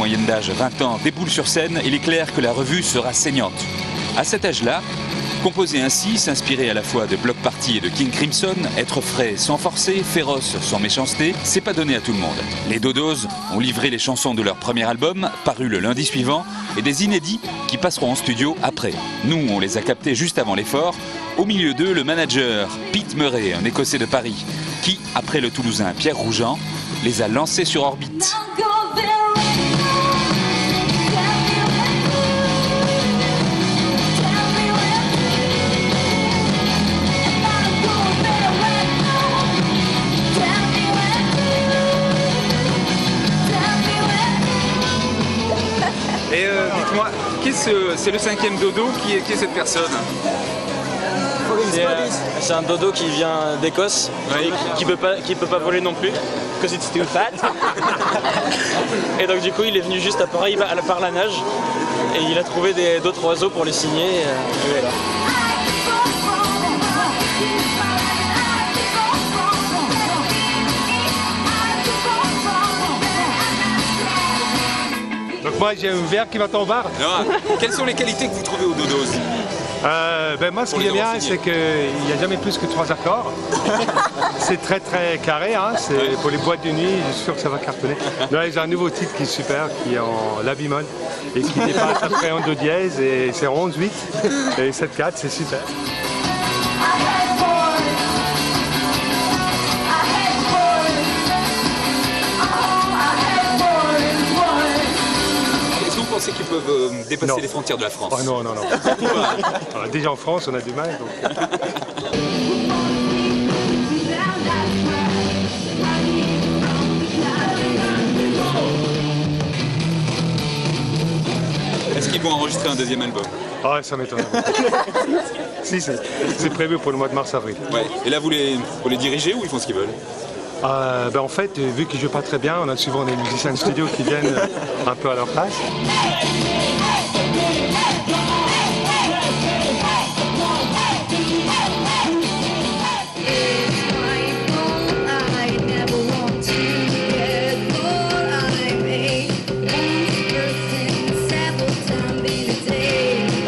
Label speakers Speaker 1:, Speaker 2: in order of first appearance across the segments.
Speaker 1: moyenne d'âge 20 ans, déboule sur scène et il est clair que la revue sera saignante. À cet âge-là, composer ainsi, s'inspirer à la fois de Bloc Party et de King Crimson, être frais sans forcer, féroce sans méchanceté, c'est pas donné à tout le monde. Les Dodos ont livré les chansons de leur premier album, paru le lundi suivant, et des inédits qui passeront en studio après. Nous, on les a captés juste avant l'effort. Au milieu d'eux, le manager Pete Murray, un Écossais de Paris, qui, après le Toulousain Pierre Rougeant, les a lancés sur orbite.
Speaker 2: Et dites-moi, c'est le 5e dodo, qui est cette personne?
Speaker 3: C'est un dodo qui vient d'Écosse,
Speaker 2: oui.
Speaker 3: qui peut pas voler non plus, because it's too fat. Et donc du coup il est venu juste à Paris par la nage et il a trouvé d'autres oiseaux pour les signer. Et voilà.
Speaker 4: Donc moi j'ai un verre qui va tomber.
Speaker 2: Quelles sont les qualités que vous trouvez au dodos?
Speaker 4: Moi ce qui est bien c'est qu'il n'y a jamais plus que 3 accords. C'est très très carré, hein. C'est pour les boîtes de nuit, je suis sûr que ça va cartonner. Là j'ai un nouveau titre qui est super, qui est en la bémol et qui dépasse après en do dièse et c'est 11-8 et 7-4, c'est super.
Speaker 2: Vous pensez qu'ils peuvent dépasser les frontières de la France?
Speaker 4: Oh non. Déjà en France, on a du mal. Donc...
Speaker 2: Est-ce qu'ils vont enregistrer un deuxième album?
Speaker 4: Ah, ça m'étonne. Si, c'est prévu pour le mois de mars-avril.
Speaker 2: Ouais. Et là, vous les dirigez ou ils font ce qu'ils veulent?
Speaker 4: En fait, vu qu'ils ne jouent pas très bien, on a souvent des musiciens de studio qui viennent un peu à leur place.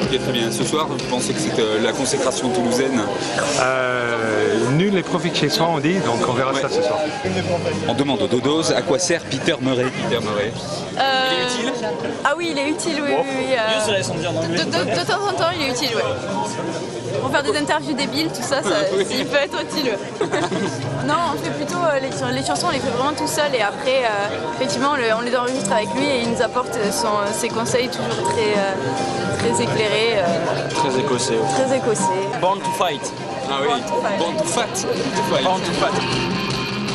Speaker 2: Ok, très bien. Ce soir, vous pensez que c'est la consécration toulousaine?
Speaker 4: Nul n'est profite chez soi, on dit, donc on verra ça ce soir.
Speaker 1: On demande aux Dodos à quoi sert Peter Murray.
Speaker 2: Peter Murray. Il est utile?
Speaker 5: Ah oui, il est utile, oui. De temps en temps, il est utile, ouais. Pour faire des interviews débiles, tout ça, il peut être utile. Non, on fait plutôt les chansons, on les fait vraiment tout seul et après, effectivement, on les enregistre avec lui et il nous apporte ses conseils toujours très éclairés.
Speaker 3: Très écossais.
Speaker 5: Très écossais.
Speaker 3: Born to fight.
Speaker 2: Ah oui, Born to Fat.
Speaker 3: Born to fat.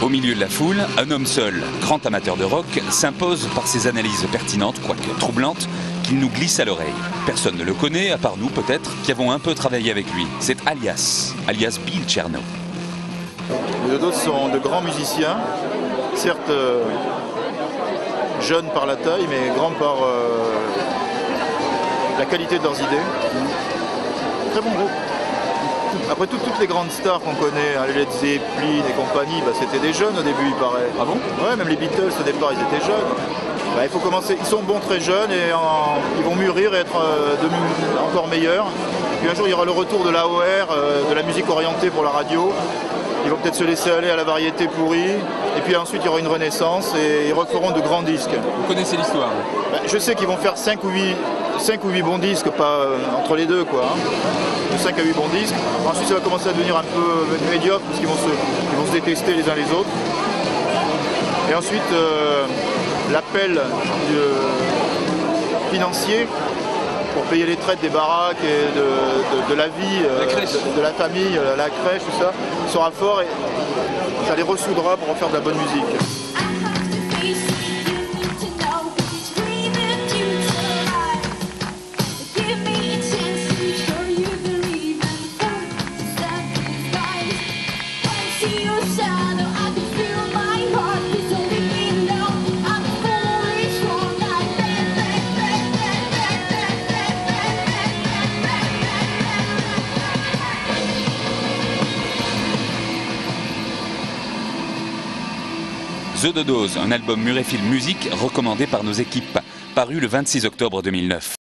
Speaker 1: Au milieu de la foule, un homme seul, grand amateur de rock, s'impose par ses analyses pertinentes, quoique troublantes, qu'il nous glisse à l'oreille. Personne ne le connaît, à part nous peut-être, qui avons un peu travaillé avec lui. C'est alias Bill Chernow.
Speaker 6: Les Dodos sont de grands musiciens, certes jeunes par la taille, mais grands par la qualité de leurs idées. Très bon groupe. Après toutes les grandes stars qu'on connaît, hein, les Led Zeppelin et compagnie, c'était des jeunes au début, il paraît.
Speaker 2: Ah bon?
Speaker 6: Ouais, même les Beatles au départ, ils étaient jeunes. Il faut commencer. Ils sont bons très jeunes et ils vont mûrir et être encore meilleurs. Puis un jour, il y aura le retour de l'AOR, de la musique orientée pour la radio. Ils vont peut-être se laisser aller à la variété pourrie. Et puis ensuite, il y aura une renaissance et ils referont de grands disques.
Speaker 2: Vous connaissez l'histoire?
Speaker 6: Je sais qu'ils vont faire 5 ou 8 bons disques, pas entre les deux, quoi. De 5 à 8 bons disques. Ensuite, ça va commencer à devenir un peu médiocre parce qu'ils vont se détester les uns les autres. Et ensuite, l'appel financier pour payer les traites des baraques et de la vie, de la famille, la crèche, tout ça, sera fort et ça les ressoudra pour en faire de la bonne musique.
Speaker 1: The Dodos, un album Murrayfield Music recommandé par nos équipes, paru le 26 octobre 2009.